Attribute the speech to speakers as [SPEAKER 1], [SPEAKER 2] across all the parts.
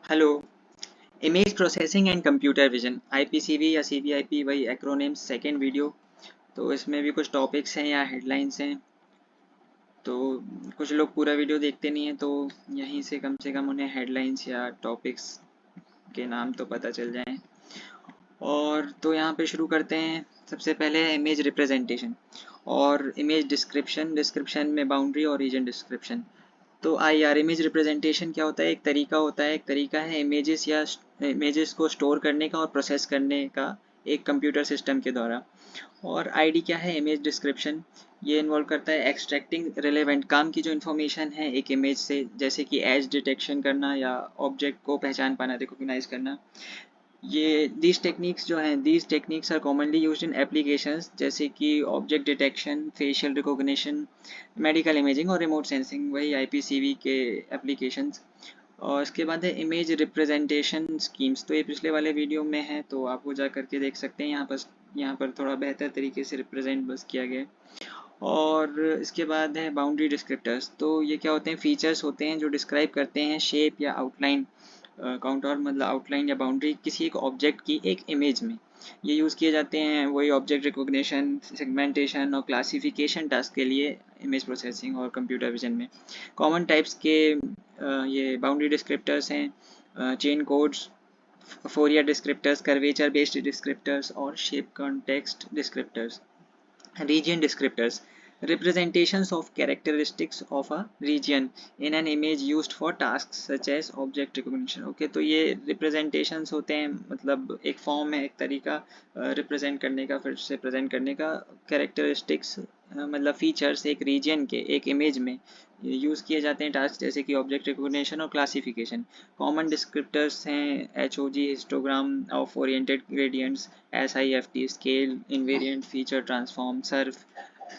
[SPEAKER 1] Hello. Image processing and computer vision IPCV या CVIP वही acronyms second video. तो इसमें भी कुछ टॉपिक्स हैं या हेडलाइंस हैं। तो कुछ लोग पूरा वीडियो देखते नहीं हैं, तो यहीं से कम उन्हें हेडलाइंस या टॉपिक्स के नाम तो पता चल जाएं। और तो यहाँ पे शुरू करते हैं। सबसे पहले है इमेज रिप्रेजेंटेशन और इमेज डिस्क्रिप्शन। डिस्क्रिप्शन में बाउंड्री और रीजन डिस्क्रिप्शन। तो आईआर इमेज रिप्रेजेंटेशन क्या होता है? एक तरीका है इमेजेस या इमेजेस को स्टोर करने का और प्रोसेस करने का एक कंप्यूटर सिस्टम के द्वारा। और आईडी क्या है? Image description. ये इन्वॉल्व करता है एक्सट्रैक्टिंग रिलेवेंट काम की जो इन्फॉर्मेशन है एक इमेज से, जैसे कि एज डिटेक्शन करना या ऑब्जेक्ट को पहचान पाना, रिकॉग्नाइज करना। ये these techniques are commonly used in applications जैसे कि object detection, facial recognition, medical imaging और रिमोट सेंसिंग, वही आईपीसीवी के एप्लीकेशंस। और इसके बाद है इमेज रिप्रेजेंटेशन स्कीम्स। तो ये पिछले वाले वीडियो में है, तो आप वो जा करके देख सकते हैं। यहाँ पर थोड़ा बेहतर तरीके से रिप्रेजेंट बस किया गया है। और इसके बाद है बाउंड्री डिस्क्रिप्टर्स। तो ये क्या होते हैं? फीचर्स होते हैं जो डिस्क्राइब करते हैं शेप या आउटलाइन, काउंटर मतलब आउटलाइन या बाउंड्री किसी एक ऑब्जेक्ट की एक इमेज में। ये यूज़ किए जाते हैं वही ऑब्जेक्ट रिकॉग्निशन, सेगमेंटेशन और क्लासिफिकेशन टास्क के लिए इमेज प्रोसेसिंग और कंप्यूटर विजन में। कॉमन टाइप्स के ये बाउंड्री डिस्क्रिप्टर्स हैं chain codes, Fourier descriptors, curvature based descriptors और shape context descriptors. Region descriptors, representations of characteristics of a region in an image used for tasks such as object recognition। Okay, तो ये representations होते हैं, मतलब एक form है, एक तरीका रिप्रेजेंट करने का, फिर से प्रेजेंट करने का। कैरेक्टरिस्टिक्स मतलब फीचर्स एक रीजन के एक इमेज में यूज़ किए जाते हैं टास्क जैसे कि ऑब्जेक्ट रिकॉग्निशन और क्लासिफिकेशन। कॉमन डिस्क्रिप्टर्स हैं H O G, histogram of oriented gradients, SIFT, scale, invariant, feature transform, surf,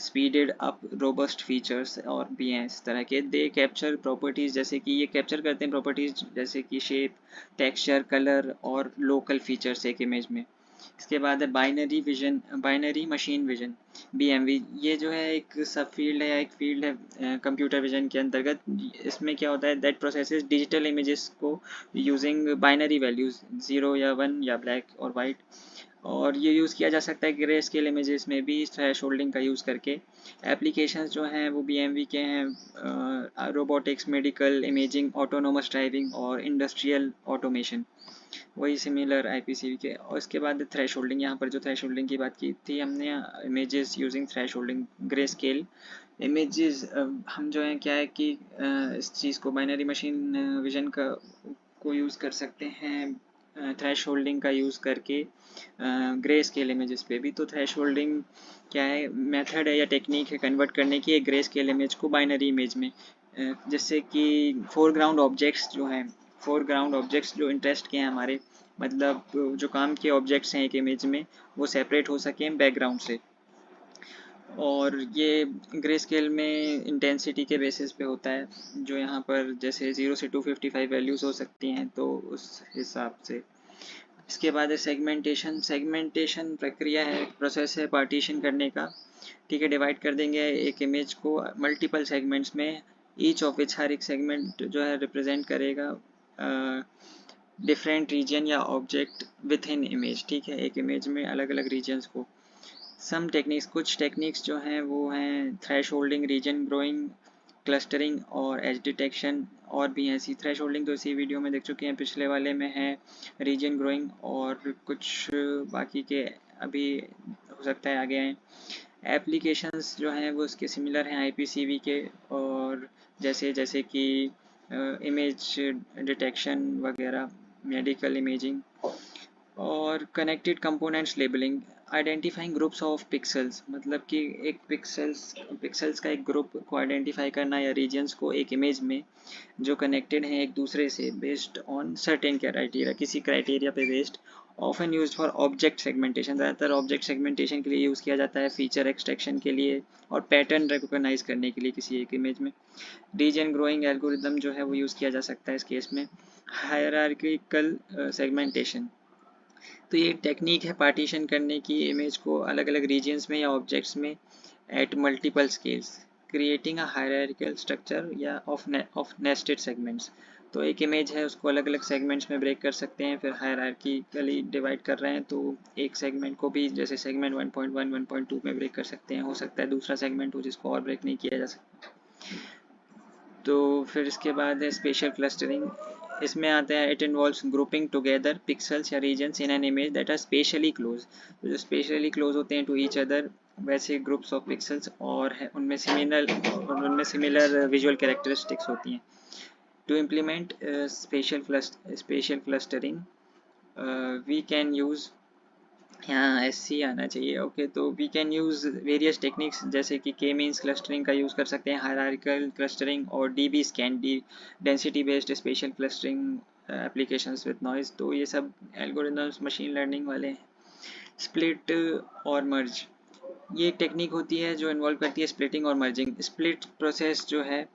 [SPEAKER 1] speeded up, robust features और भी हैं इस तरह के। दे कैप्चर प्रॉपर्टीज़, जैसे कि ये कैप्चर करते हैं प्रॉपर्टीज़ जैसे कि शेप, टेक्सचर, कलर और लोकल फीचर्स एक इमेज में। इसके बाद है बाइनरी मशीन विजन, BMV। ये जो है एक सब फील्ड है या एक फील्ड है कंप्यूटर विजन के अंतर्गत। इसमें क्या होता है? दैट प्रोसेसेस डिजिटल इमेजेस को यूजिंग बाइनरी वैल्यूज, 0 या 1 या ब्लैक और वाइट। और ये यूज़ किया जा सकता है ग्रे स्केल इमेजेस में भी थ्रेशोल्डिंग का यूज़ करके। एप्लीकेशंस जो हैं वो BMV के हैं robotics, medical imaging, autonomous driving और इंडस्ट्रियल ऑटोमेशन, वही सिमिलर आईपीसीवी के। और इसके बाद थ्रेशोल्डिंग, यहाँ पर जो थ्रेशोल्डिंग की बात की थी हमने, images using thresholding, grey scale images. हम जो है क्या है कि इस चीज़ को बाइनरी मशीन विजन का को यूज़ कर सकते हैं थ्रेश होल्डिंग का यूज़ करके ग्रे स्केल इमेजेस पे भी। तो थ्रेश होल्डिंग क्या है? मेथड है या टेक्निक है कन्वर्ट करने की एक ग्रे स्केल इमेज को बाइनरी इमेज में, जैसे कि फोरग्राउंड ऑब्जेक्ट्स जो इंटरेस्ट के हैं हमारे, मतलब जो काम के ऑब्जेक्ट्स हैं एक इमेज में, वो सेपरेट हो सकें बैकग्राउंड से। और ये ग्रे स्केल में इंटेंसिटी के बेसिस पे होता है, जो यहाँ पर जैसे 0 से 255 वैल्यूज़ हो सकती हैं, तो उस हिसाब से। इसके बाद है सेगमेंटेशन। सेगमेंटेशन प्रक्रिया है, प्रोसेस है पार्टीशन करने का। ठीक है, डिवाइड कर देंगे एक इमेज को मल्टीपल सेगमेंट्स में, ईच ऑफ विच, हर एक सेगमेंट जो है रिप्रेजेंट करेगा डिफरेंट रीजन या ऑब्जेक्ट विथ इन इमेज। ठीक है, एक इमेज में अलग अलग रीजन्स को। कुछ टेक्निक्स जो हैं वो हैं thresholding, region growing, clustering और एज डिटेक्शन। और भी हैं ऐसी। थ्रेश होल्डिंग तो इसी वीडियो में देख चुके हैं, पिछले वाले में है रीजन ग्रोइंग, और कुछ बाकी के अभी हो सकता है आगे आएँ। एप्लीकेशंस जो हैं वो उसके सिमिलर हैं आईपीसीवी के, और जैसे जैसे कि इमेज डिटेक्शन वगैरह, मेडिकल इमेजिंग। और connected components labelling, identifying groups of pixels, मतलब कि एक पिक्सेल्स का एक ग्रुप को आइडेंटिफाई करना या रीजन्स को एक इमेज में जो कनेक्टेड हैं एक दूसरे से बेस्ड ऑन सर्टेन क्राइटेरिया, किसी क्राइटेरिया पे based. Often used for object segmentation, ज़्यादातर ऑब्जेक्ट सेगमेंटेशन के लिए यूज़ किया जाता है, फीचर एक्सट्रैक्शन के लिए और पैटर्न रिकॉग्नाइज करने के लिए किसी एक इमेज में। रीजन ग्रोइंग एल्गोरिदम जो है वो यूज़ किया जा सकता है इस केस में। हायरार्किकल सेगमेंटेशन, तो ये टेक्निक है पार्टीशन करने की इमेज को अलग अलग रीजन्स में या ऑब्जेक्ट्स में at multiple scales, creating a hierarchical structure या ऑफ नेस्टेड सेगमेंट्स। तो एक इमेज है उसको अलग अलग सेगमेंट्स में ब्रेक कर सकते हैं, फिर हायरार्किकली डिवाइड कर रहे हैं तो एक सेगमेंट को भी जैसे सेगमेंट 1.1 1.2 में ब्रेक कर सकते हैं, हो सकता है दूसरा सेगमेंट हो जिसको और ब्रेक नहीं किया जा सकता। तो फिर इसके बाद है स्पेशल क्लस्टरिंग, इसमें आता है it involves grouping together pixels या regions in an image that are spatially close. तो जो स्पेशली क्लोज होते हैं टू ईच अदर वैसे ग्रुप्स ऑफ पिक्सल्स और है उनमें सिमिलर विजुअल कैरेक्टरिस्टिक्स होती हैं। To implement spatial clustering, we can use, यहाँ SC आना चाहिए। ओके, तो we can use various techniques जैसे कि के मीन्स क्लस्टरिंग का यूज़ कर सकते हैं, हायरार्किकल क्लस्टरिंग और DB scan D density based special clustering applications with noise. तो ये सब एल्गोरिथम्स मशीन लर्निंग वाले हैं। स्प्लिट और मर्ज, ये एक टेक्निक होती है जो इन्वॉल्व करती है स्प्लिटिंग और मर्जिंग। स्प्लिट प्रोसेस जो है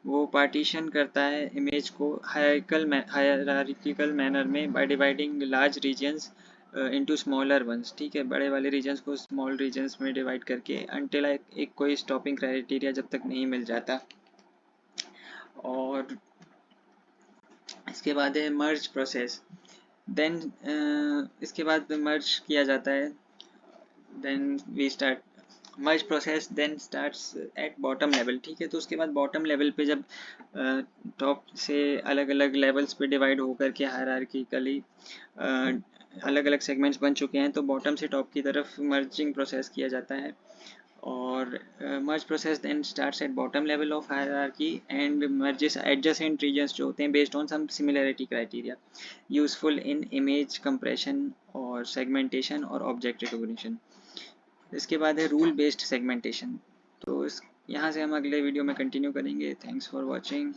[SPEAKER 1] वो पार्टीशन करता है इमेज को हायरार्किकल मैनर में by dividing large regions into smaller ones. ठीक है, बड़े वाले रीजन्स को स्मॉल रीजन्स में डिवाइड करके अनटिल एक कोई स्टॉपिंग क्राइटेरिया जब तक नहीं मिल जाता। और इसके बाद है मर्ज प्रोसेस, देन इसके बाद मर्ज किया जाता है, then we start merge process then starts at bottom level. ठीक है, तो उसके बाद बॉटम लेवल पे जब टॉप से अलग अलग लेवल्स पे डिवाइड होकर के हायरार्किकली अलग अलग सेगमेंट्स बन चुके हैं तो बॉटम से टॉप की तरफ मर्जिंग प्रोसेस किया जाता है। और merge process then starts at bottom level of hierarchy and merges adjacent regions जो होते हैं based on some similarity criteria useful in image compression और सेगमेंटेशन और ऑब्जेक्ट रिकॉग्निशन। इसके बाद है रूल बेस्ड सेगमेंटेशन। तो यहाँ से हम अगले वीडियो में कंटिन्यू करेंगे। Thanks for watching.